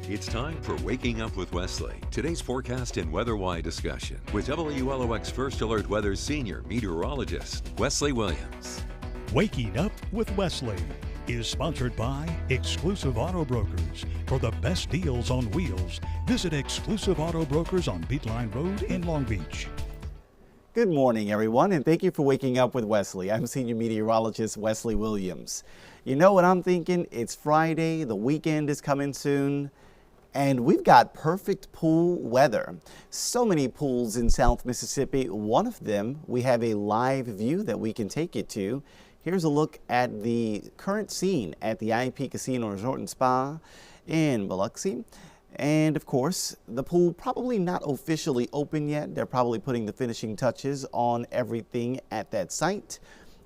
It's time for Waking Up with Wesley. Today's forecast and weather-wide discussion with WLOX First Alert Weather Senior Meteorologist Wesley Williams. Waking Up with Wesley is sponsored by Exclusive Auto Brokers. For the best deals on wheels, visit Exclusive Auto Brokers on Beatline Road in Long Beach. Good morning, everyone, and thank you for waking up with Wesley. I'm Senior Meteorologist Wesley Williams. You know what I'm thinking? It's Friday, the weekend is coming soon, and we've got perfect pool weather. So many pools in South Mississippi. One of them, we have a live view that we can take you to. Here's a look at the current scene at the IP Casino Resort and Spa in Biloxi. And of course, the pool probably not officially open yet. They're probably putting the finishing touches on everything at that site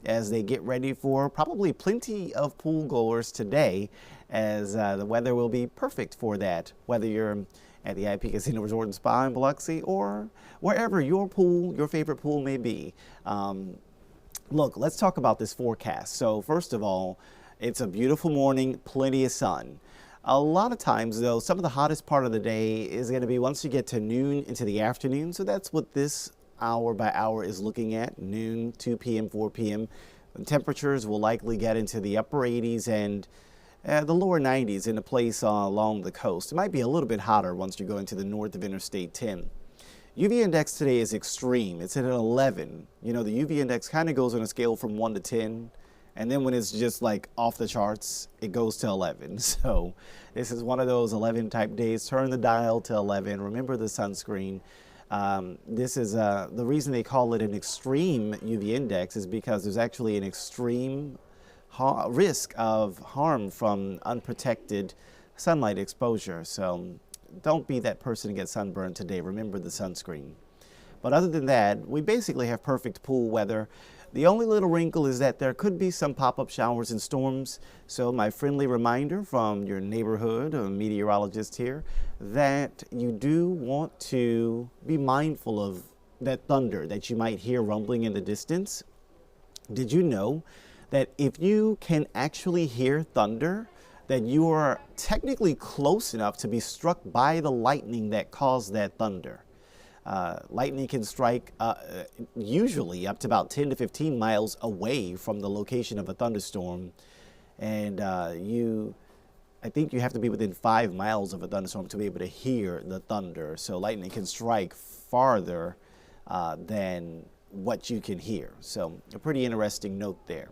as they get ready for probably plenty of pool goers today, as the weather will be perfect for that, whether you're at the IP Casino Resort and Spa in Biloxi or wherever your pool, your favorite pool may be. Look, let's talk about this forecast. So first of all, it's a beautiful morning, plenty of sun. A lot of times, though, some of the hottest part of the day is going to be once you get to noon into the afternoon. So that's what this hour by hour is looking at, noon, 2 p.m., 4 p.m. The temperatures will likely get into the upper 80s and the lower 90s in a place along the coast. It might be a little bit hotter once you go into the north of Interstate 10. UV index today is extreme. It's at an 11. You know, the UV index kind of goes on a scale from 1 to 10. And then when it's just like off the charts, it goes to 11. So this is one of those 11 type days. Turn the dial to 11. Remember the sunscreen. This is the reason they call it an extreme UV index is because there's actually an extreme risk of harm from unprotected sunlight exposure. So don't be that person to get sunburned today. Remember the sunscreen. But other than that, we basically have perfect pool weather. The only little wrinkle is that there could be some pop-up showers and storms. So my friendly reminder from your neighborhood meteorologist here that you do want to be mindful of that thunder that you might hear rumbling in the distance. Did you know that if you can actually hear thunder, that you are technically close enough to be struck by the lightning that caused that thunder? Lightning can strike usually up to about 10 to 15 miles away from the location of a thunderstorm. And I think you have to be within 5 miles of a thunderstorm to be able to hear the thunder. So lightning can strike farther than what you can hear. So a pretty interesting note there.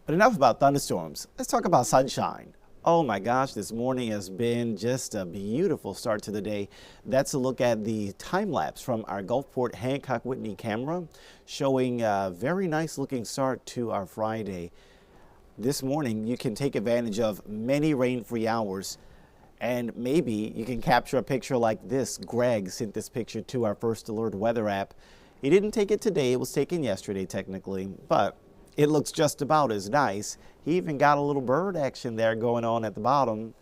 But enough about thunderstorms. Let's talk about sunshine. Oh my gosh, this morning has been just a beautiful start to the day. That's a look at the time lapse from our Gulfport Hancock Whitney camera, showing a very nice looking start to our Friday. This morning, you can take advantage of many rain-free hours, and maybe you can capture a picture like this. Greg sent this picture to our First Alert weather app. He didn't take it today, it was taken yesterday technically, but it looks just about as nice. He even got a little bird action there going on at the bottom.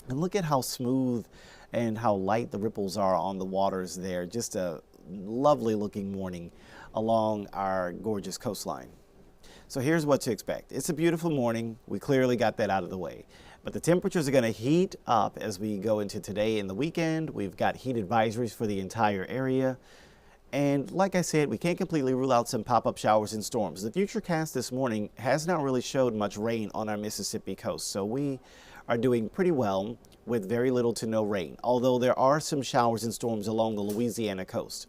And look at how smooth and how light the ripples are on the waters there. Just a lovely looking morning along our gorgeous coastline. So here's what to expect. It's a beautiful morning. We clearly got that out of the way. But the temperatures are going to heat up as we go into today and the weekend. We've got heat advisories for the entire area. And like I said, we can't completely rule out some pop-up showers and storms. The futurecast this morning has not really showed much rain on our Mississippi coast, so we are doing pretty well with very little to no rain, although there are some showers and storms along the Louisiana coast.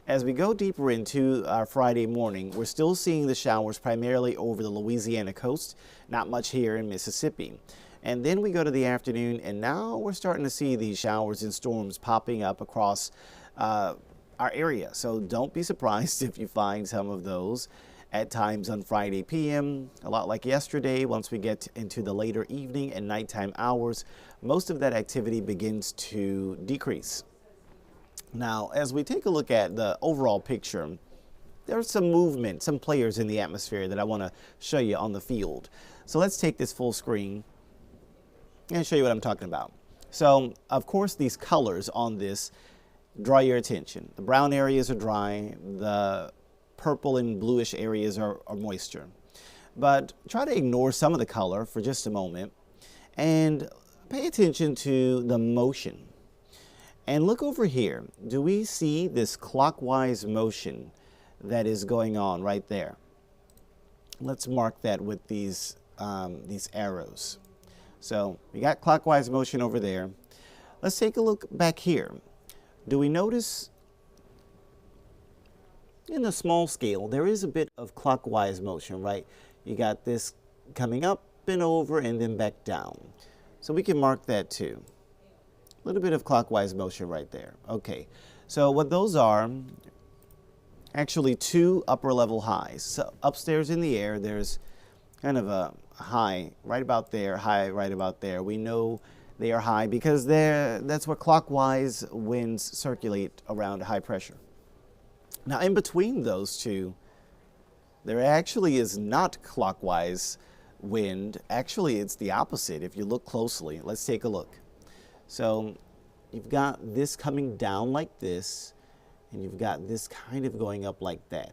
As we go deeper into our Friday morning, we're still seeing the showers primarily over the Louisiana coast, not much here in Mississippi. And then we go to the afternoon, and now we're starting to see these showers and storms popping up across our area. So don't be surprised if you find some of those at times on Friday p.m. A lot like yesterday, once we get into the later evening and nighttime hours, most of that activity begins to decrease. Now, as we take a look at the overall picture, there's some movement, some players in the atmosphere that I want to show you on the field. So let's take this full screen and show you what I'm talking about. So, of course, these colors on this draw your attention. The brown areas are dry, the purple and bluish areas are moisture. But try to ignore some of the color for just a moment and pay attention to the motion. And look over here. Do we see this clockwise motion that is going on right there? Let's mark that with these arrows. So we got clockwise motion over there. Let's take a look back here. Do we notice in a small scale there is a bit of clockwise motion, right? You got this coming up and over and then back down. So we can mark that too. A little bit of clockwise motion right there. Okay, so what those are, actually two upper level highs. So upstairs in the air, there's kind of a high right about there, high right about there. We know they are high because that's where clockwise winds circulate around high pressure. Now in between those two, there actually is not clockwise wind. Actually, it's the opposite if you look closely. Let's take a look. So you've got this coming down like this, and you've got this kind of going up like that.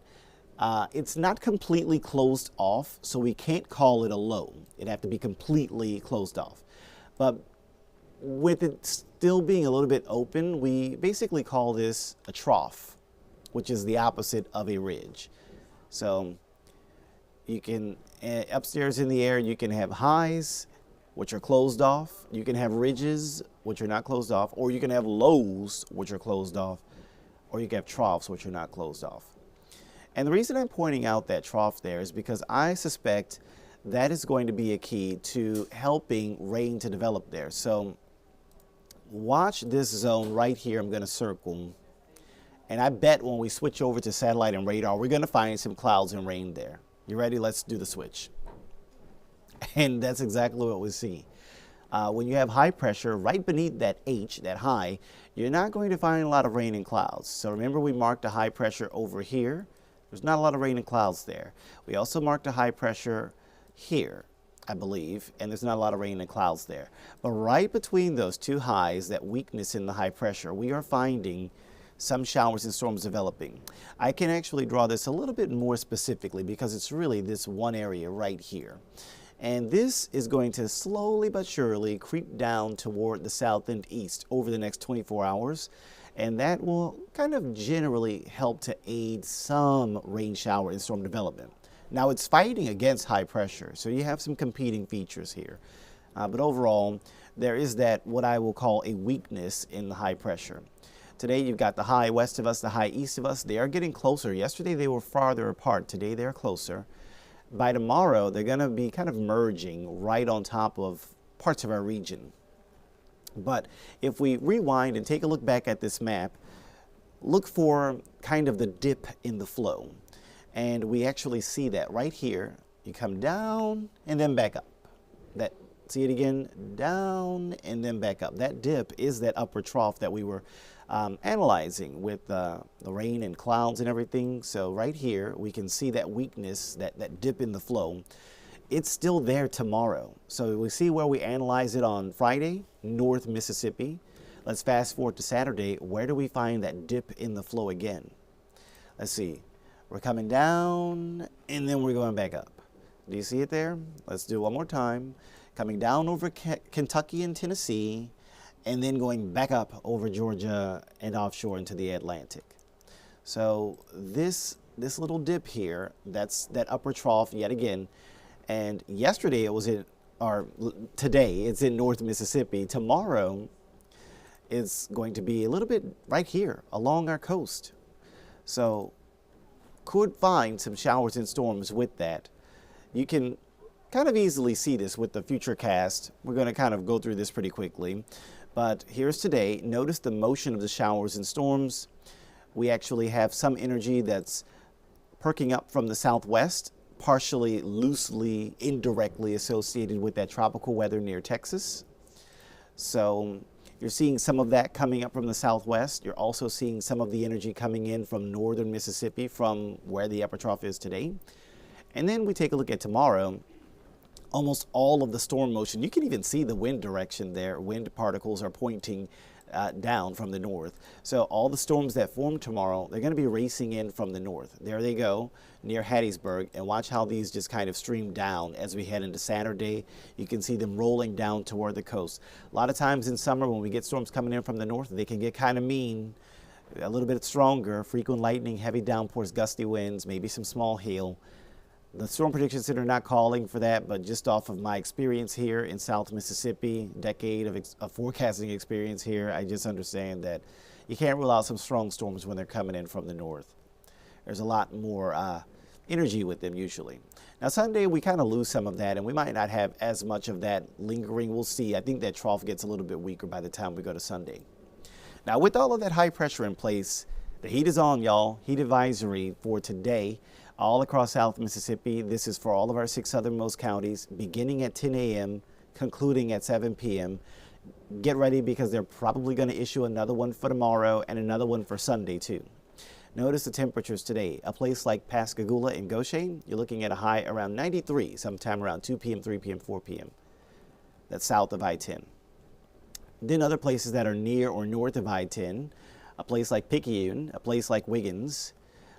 It's not completely closed off, so we can't call it a low. It'd have to be completely closed off. But with it still being a little bit open, we basically call this a trough, which is the opposite of a ridge. So you can, upstairs in the air, you can have highs, which are closed off. You can have ridges, which are not closed off, or you can have lows, which are closed off, or you can have troughs, which are not closed off. And the reason I'm pointing out that trough there is because I suspect that is going to be a key to helping rain to develop there. So watch this zone right here. I'm going to circle. And I bet when we switch over to satellite and radar, we're going to find some clouds and rain there. You ready? Let's do the switch. And that's exactly what we see. When you have high pressure right beneath that H, that high, you're not going to find a lot of rain and clouds. So remember, we marked a high pressure over here. There's not a lot of rain and clouds there. We also marked a high pressure here, I believe, and there's not a lot of rain and clouds there. But right between those two highs, that weakness in the high pressure, we are finding some showers and storms developing. I can actually draw this a little bit more specifically because it's really this one area right here. And this is going to slowly but surely creep down toward the south and east over the next 24 hours. And that will kind of generally help to aid some rain shower and storm development. Now it's fighting against high pressure, so you have some competing features here. But overall, there is that what I will call a weakness in the high pressure. Today you've got the high west of us, the high east of us. They are getting closer. Yesterday they were farther apart. Today they're closer. By tomorrow, they're going to be kind of merging right on top of parts of our region. But if we rewind and take a look back at this map, look for kind of the dip in the flow. And we actually see that right here. You come down and then back up. See it again, down and then back up. That dip is that upper trough that we were analyzing with the rain and clouds and everything. So right here, we can see that weakness, that dip in the flow. It's still there tomorrow. So we see where we analyze it on Friday, North Mississippi. Let's fast forward to Saturday. Where do we find that dip in the flow again? Let's see. We're coming down and then we're going back up. Do you see it there? Let's do it one more time. Coming down over Kentucky and Tennessee, and then going back up over Georgia and offshore into the Atlantic. So this little dip here, that's that upper trough yet again. And yesterday it was today it's in North Mississippi. Tomorrow it's going to be a little bit right here along our coast. So could find some showers and storms with that. You can kind of easily see this with the Futurecast. We're going to kind of go through this pretty quickly. But here's today. Notice the motion of the showers and storms. We actually have some energy that's perking up from the southwest, partially, loosely, indirectly associated with that tropical weather near Texas. So you're seeing some of that coming up from the southwest. You're also seeing some of the energy coming in from northern Mississippi from where the upper trough is today. And then we take a look at tomorrow. Almost all of the storm motion, you can even see the wind direction there. Wind particles are pointing down from the north. So all the storms that form tomorrow, they're going to be racing in from the north. There they go, near Hattiesburg, and watch how these just kind of stream down as we head into Saturday. You can see them rolling down toward the coast. A lot of times in summer when we get storms coming in from the north, they can get kind of mean, a little bit stronger, frequent lightning, heavy downpours, gusty winds, maybe some small hail. The Storm Prediction Center not calling for that, but just off of my experience here in South Mississippi, decade of forecasting experience here, I just understand that you can't rule out some strong storms when they're coming in from the north. There's a lot more energy with them usually. Now Sunday we kind of lose some of that, and we might not have as much of that lingering. We'll see. I think that trough gets a little bit weaker by the time we go to Sunday. Now with all of that high pressure in place, the heat is on, y'all. Heat advisory for today all across South Mississippi. This is for all of our 6 southernmost counties, beginning at 10 a.m., concluding at 7 p.m. Get ready because they're probably going to issue another one for tomorrow and another one for Sunday too. Notice the temperatures today. A place like Pascagoula and Goshen, you're looking at a high around 93, sometime around 2 p.m., 3 p.m., 4 p.m. That's south of I-10. Then other places that are near or north of I-10, a place like Picayune, a place like Wiggins,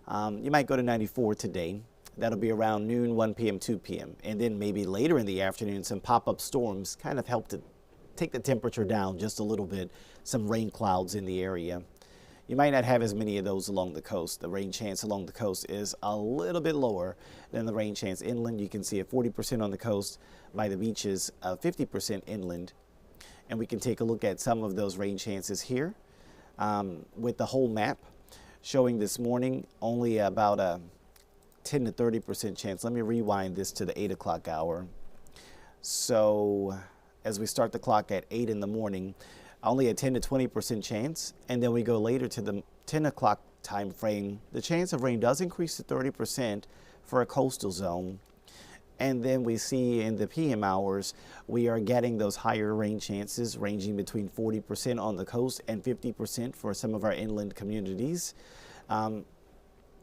you might go to 94 today. That'll be around noon, 1 p.m., 2 p.m. And then maybe later in the afternoon, some pop-up storms kind of help to take the temperature down just a little bit, some rain clouds in the area. You might not have as many of those along the coast. The rain chance along the coast is a little bit lower than the rain chance inland. You can see it 40% on the coast, by the beaches, 50% inland. And we can take a look at some of those rain chances here with the whole map showing this morning only about a 10 to 30% chance. Let me rewind this to the 8 o'clock hour. So as we start the clock at 8 in the morning, only a 10 to 20% chance. And then we go later to the 10 o'clock time frame. The chance of rain does increase to 30% for a coastal zone. And then we see in the PM hours, we are getting those higher rain chances ranging between 40% on the coast and 50% for some of our inland communities.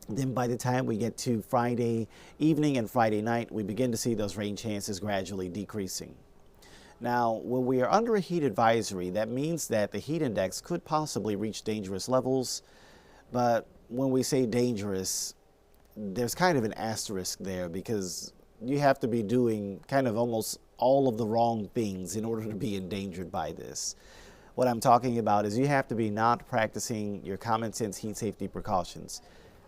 Then by the time we get to Friday evening and Friday night, we begin to see those rain chances gradually decreasing. Now, when we are under a heat advisory, that means that the heat index could possibly reach dangerous levels. But when we say dangerous, there's kind of an asterisk there because you have to be doing kind of almost all of the wrong things in order to be endangered by this. What I'm talking about is you have to be not practicing your common sense heat safety precautions.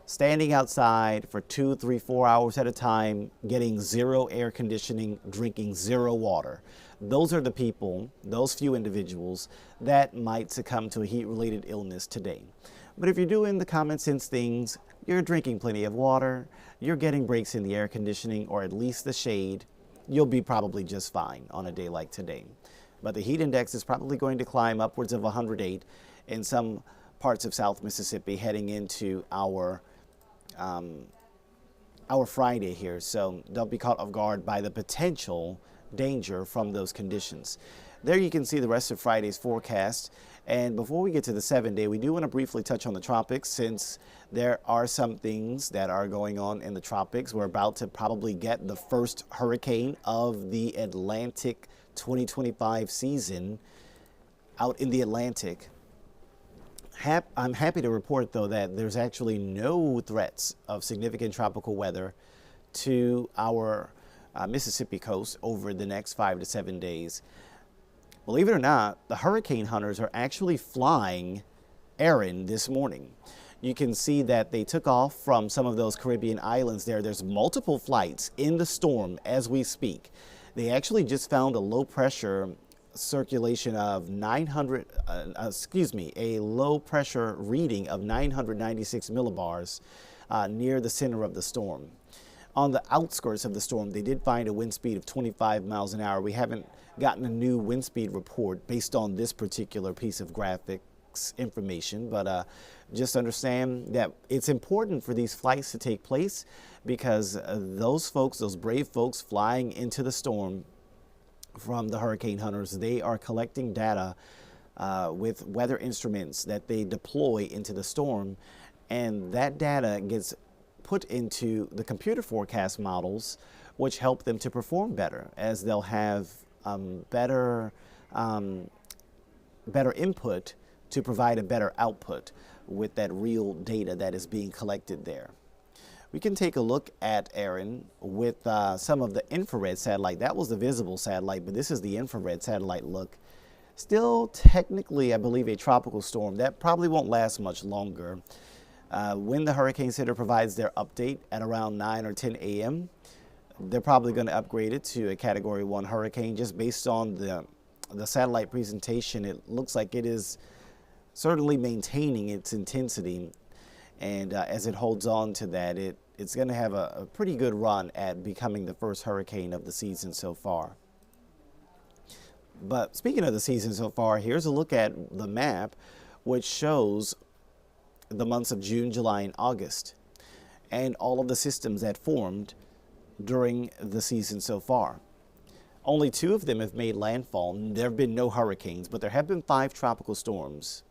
Standing outside for 2, 3, 4 hours at a time, getting zero air conditioning, drinking zero water. Those are the people, those few individuals that might succumb to a heat-related illness today. But if you're doing the common sense things, you're drinking plenty of water, you're getting breaks in the air conditioning or at least the shade, you'll be probably just fine on a day like today. But the heat index is probably going to climb upwards of 108 in some parts of South Mississippi heading into our Friday here. So don't be caught off guard by the potential danger from those conditions. There you can see the rest of Friday's forecast. And before we get to the 7-day, we do want to briefly touch on the tropics since there are some things that are going on in the tropics. We're about to probably get the first hurricane of the Atlantic 2025 season out in the Atlantic. I'm happy to report, though, that there's actually no threats of significant tropical weather to our Mississippi coast over the next 5 to 7 days. Believe it or not, the hurricane hunters are actually flying errand this morning. You can see that they took off from some of those Caribbean islands there. There's multiple flights in the storm as we speak. They actually just found a low pressure circulation of a low pressure reading of 996 millibars near the center of the storm. On the outskirts of the storm, they did find a wind speed of 25 miles an hour. We haven't gotten a new wind speed report based on this particular piece of graphics information, but just understand that it's important for these flights to take place because those folks, those brave folks flying into the storm from the hurricane hunters, they are collecting data with weather instruments that they deploy into the storm, and that data gets put into the computer forecast models, which help them to perform better as they'll have better input to provide a better output with that real data that is being collected there. We can take a look at Erin with some of the infrared satellite. That was the visible satellite, but this is the infrared satellite look. Still technically, I believe, a tropical storm. That probably won't last much longer. When the Hurricane Center provides their update at around 9 or 10 a.m., they're probably going to upgrade it to a Category 1 hurricane. Just based on the satellite presentation, it looks like it is certainly maintaining its intensity. And as it holds on to that, it's going to have a pretty good run at becoming the first hurricane of the season so far. But speaking of the season so far, here's a look at the map, which shows the months of June, July, and August, and all of the systems that formed during the season so far. Only 2 of them have made landfall. There have been no hurricanes, but there have been 5 tropical storms.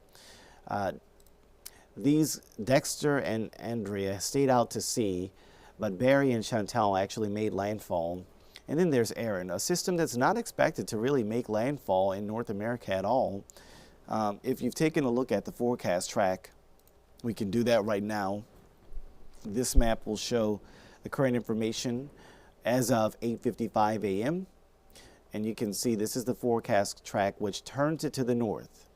These, Dexter and Andrea, stayed out to sea, but Barry and Chantal actually made landfall. And then there's Erin, a system that's not expected to really make landfall in North America at all. If you've taken a look at the forecast track, we can do that right now. This map will show the current information as of 8:55 a.m. And you can see this is the forecast track, which turns it to the north,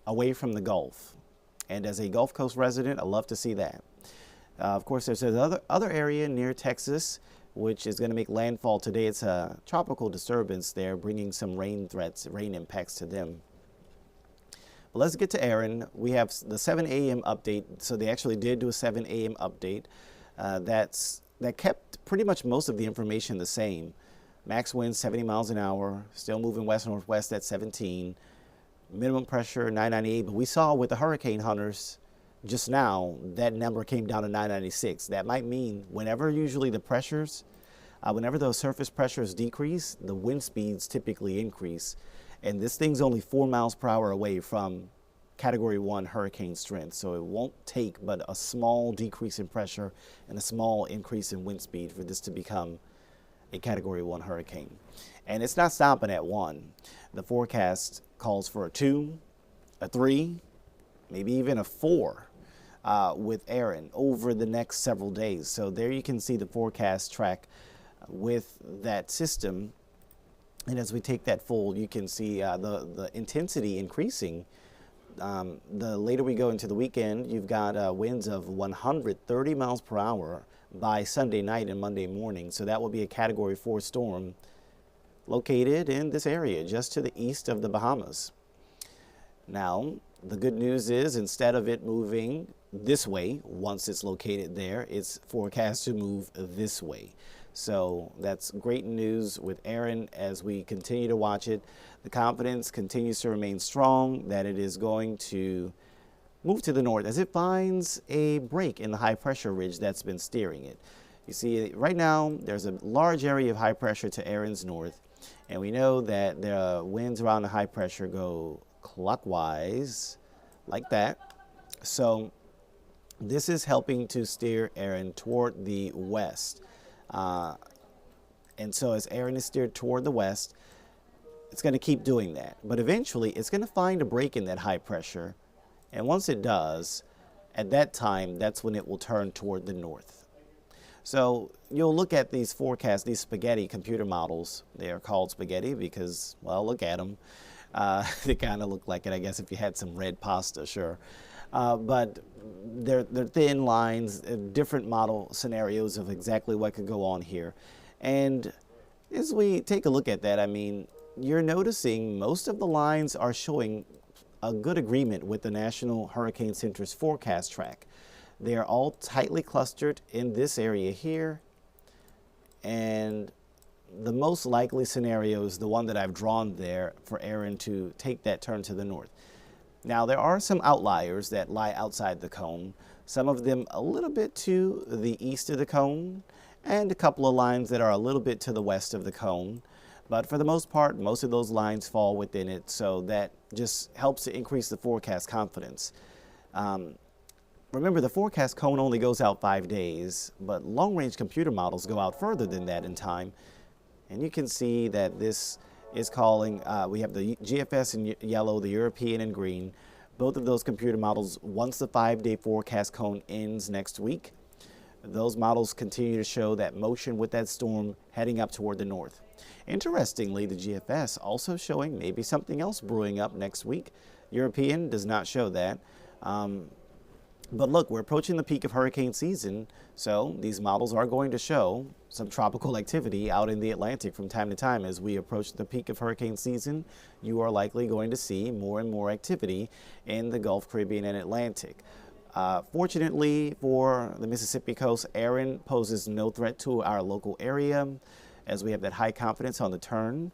away from the Gulf. And as a Gulf Coast resident, I love to see that. Of course, there's another area near Texas, which is going to make landfall today. It's a tropical disturbance there, bringing some rain threats, rain impacts to them. But let's get to Erin. We have the 7 a.m. update. So they actually did do a 7 a.m. update. That kept pretty much most of the information the same. Max winds 70 miles an hour, still moving west-northwest at 17. Minimum pressure 998, but we saw with the hurricane hunters just now that number came down to 996. That might mean whenever usually the pressures, whenever those surface pressures decrease, the wind speeds typically increase. And this thing's only 4 miles per hour away from Category 1 hurricane strength, so it won't take but a small decrease in pressure and a small increase in wind speed for this to become a Category 1 hurricane. And it's not stopping at 1. The forecast calls for a 2, a 3, maybe even a 4 with Erin over the next several days. So there you can see the forecast track with that system. And as we take that fold, you can see the intensity increasing. The later we go into the weekend, you've got winds of 130 miles per hour by Sunday night and Monday morning. So that will be a Category 4 storm located in this area just to the east of the Bahamas. Now, the good news is instead of it moving this way, once it's located there, it's forecast to move this way. So that's great news with Erin as we continue to watch it. The confidence continues to remain strong that it is going to move to the north as it finds a break in the high pressure ridge that's been steering it. You see, right now, there's a large area of high pressure to Erin's north, and we know that the winds around the high pressure go clockwise like that. So this is helping to steer Erin toward the west. And so as Erin is steered toward the west, it's going to keep doing that. But eventually, it's going to find a break in that high pressure. And once it does, at that time, that's when it will turn toward the north. So you'll look at these forecasts, these spaghetti computer models. They are called spaghetti because, well, look at them. They kind of look like it, I guess, if you had some red pasta, sure. But they're thin lines, different model scenarios of exactly what could go on here. And as we take a look at that, I mean, you're noticing most of the lines are showing a good agreement with the National Hurricane Center's forecast track. They are all tightly clustered in this area here. And the most likely scenario is the one that I've drawn there for Erin to take that turn to the north. Now, there are some outliers that lie outside the cone, some of them a little bit to the east of the cone, and a couple of lines that are a little bit to the west of the cone. But for the most part, most of those lines fall within it, so that just helps to increase the forecast confidence. Remember, the forecast cone only goes out 5 days, but long-range computer models go out further than that in time. And you can see that this is calling, we have the GFS in yellow, the European in green, Both of those computer models, once the 5-day forecast cone ends next week, those models continue to show that motion with that storm heading up toward the north. Interestingly, the GFS also showing maybe something else brewing up next week. European does not show that. But look, we're approaching the peak of hurricane season, so these models are going to show some tropical activity out in the Atlantic from time to time. As we approach the peak of hurricane season, you are likely going to see more and more activity in the Gulf, Caribbean, and Atlantic. Fortunately for the Mississippi coast, Aaron poses no threat to our local area, as we have that high confidence on the turn.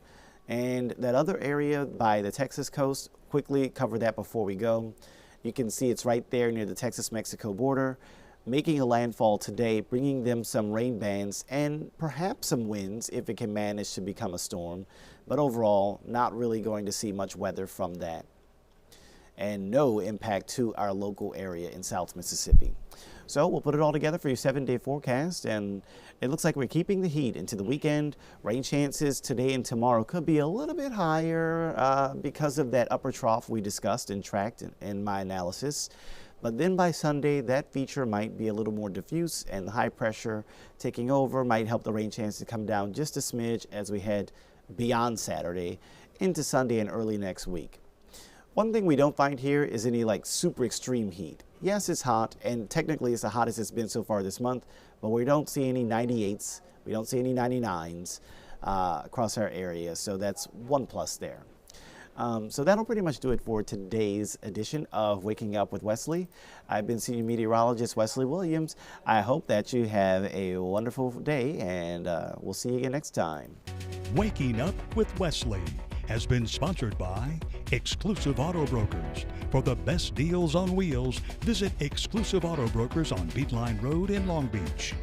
And that other area by the Texas coast, quickly cover that before we go. You can see it's right there near the Texas-Mexico border, making a landfall today, bringing them some rain bands and perhaps some winds if it can manage to become a storm. But overall, not really going to see much weather from that. And no impact to our local area in South Mississippi. So we'll put it all together for your 7-day forecast, and it looks like we're keeping the heat into the weekend. Rain chances today and tomorrow could be a little bit higher because of that upper trough we discussed and tracked in my analysis. But then by Sunday, that feature might be a little more diffuse, and the high pressure taking over might help the rain chances come down just a smidge as we head beyond Saturday into Sunday and early next week. One thing we don't find here is any like super extreme heat. Yes, it's hot, and technically it's the hottest it's been so far this month, but we don't see any 98s, we don't see any 99s across our area, so that's one plus there. So that'll pretty much do it for today's edition of Waking Up with Wesley. I've been Senior Meteorologist Wesley Williams. I hope that you have a wonderful day, and we'll see you again next time. Waking Up with Wesley has been sponsored by Exclusive Auto Brokers. For the best deals on wheels, visit Exclusive Auto Brokers on Beatline Road in Long Beach.